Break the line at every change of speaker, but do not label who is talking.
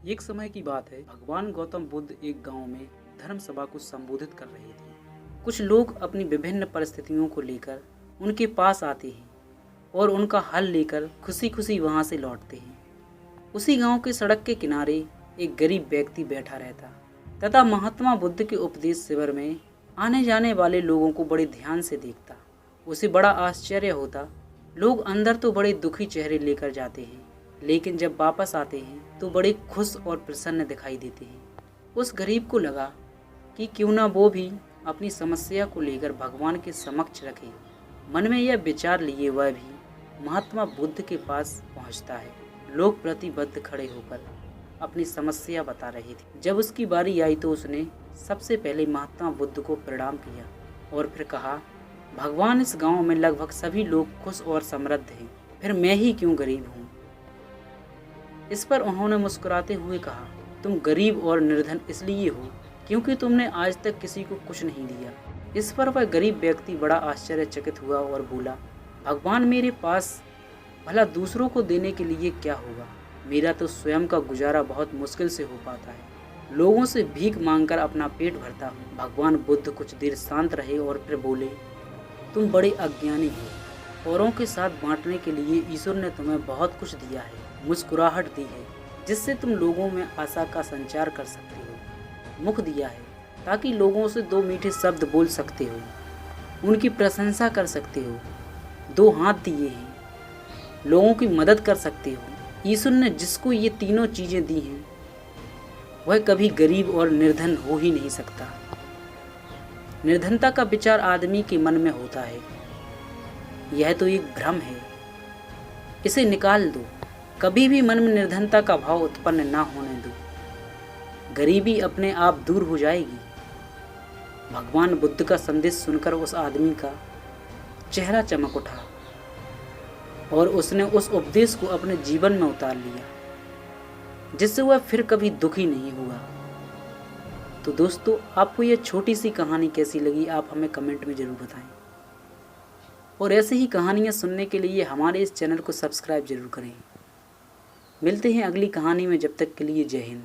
एक समय की बात है, भगवान गौतम बुद्ध एक गांव में धर्म सभा को संबोधित कर रहे थे। कुछ लोग अपनी विभिन्न परिस्थितियों को लेकर उनके पास आते हैं और उनका हल लेकर खुशी खुशी वहां से लौटते हैं। उसी गांव के सड़क के किनारे एक गरीब व्यक्ति बैठा रहता तथा महात्मा बुद्ध के उपदेश शिविर में आने जाने वाले लोगों को बड़े ध्यान से देखता। उसे बड़ा आश्चर्य होता। लोग अंदर तो बड़े दुखी चेहरे लेकर जाते हैं, लेकिन जब वापस आते हैं तो बड़े खुश और प्रसन्न दिखाई देते हैं। उस गरीब को लगा कि क्यों ना वो भी अपनी समस्या को लेकर भगवान के समक्ष रखे। मन में यह विचार लिए वह भी महात्मा बुद्ध के पास पहुंचता है। लोग प्रतिबद्ध खड़े होकर अपनी समस्या बता रहे थे। जब उसकी बारी आई तो उसने सबसे पहले महात्मा बुद्ध को प्रणाम किया और फिर कहा, भगवान, इस गांव में लगभग सभी लोग खुश और समृद्ध हैं, फिर मैं ही क्यों गरीब हूँ। इस पर उन्होंने मुस्कुराते हुए कहा, तुम गरीब और निर्धन इसलिए हो क्योंकि तुमने आज तक किसी को कुछ नहीं दिया। इस पर वह गरीब व्यक्ति बड़ा आश्चर्यचकित हुआ और बोला, भगवान, मेरे पास भला दूसरों को देने के लिए क्या होगा। मेरा तो स्वयं का गुजारा बहुत मुश्किल से हो पाता है। लोगों से भीख मांगकर अपना पेट भरता हूँ। भगवान बुद्ध कुछ देर शांत रहे और फिर बोले, तुम बड़े अज्ञानी हो। औरों के साथ बांटने के लिए ईश्वर ने तुम्हें बहुत कुछ दिया है, मुस्कुराहट दी है जिससे तुम लोगों में आशा का संचार कर सकते हो, मुख दिया है ताकि लोगों से दो मीठे शब्द बोल सकते हो, उनकी प्रशंसा कर सकते हो, दो हाथ दिए हैं, लोगों की मदद कर सकते हो। ईश्वर ने जिसको ये तीनों चीज़ें दी हैं वह कभी गरीब और निर्धन हो ही नहीं सकता। निर्धनता का विचार आदमी के मन में होता है, यह तो एक भ्रम है, इसे निकाल दो। कभी भी मन में निर्धनता का भाव उत्पन्न ना होने दो, गरीबी अपने आप दूर हो जाएगी। भगवान बुद्ध का संदेश सुनकर उस आदमी का चेहरा चमक उठा और उसने उस उपदेश को अपने जीवन में उतार लिया, जिससे वह फिर कभी दुखी नहीं हुआ। तो दोस्तों, आपको यह छोटी सी कहानी कैसी लगी, आप हमें कमेंट में ज़रूर बताएं। और ऐसे ही कहानियाँ सुनने के लिए हमारे इस चैनल को सब्सक्राइब जरूर करें। मिलते हैं अगली कहानी में, जब तक के लिए जय हिंद।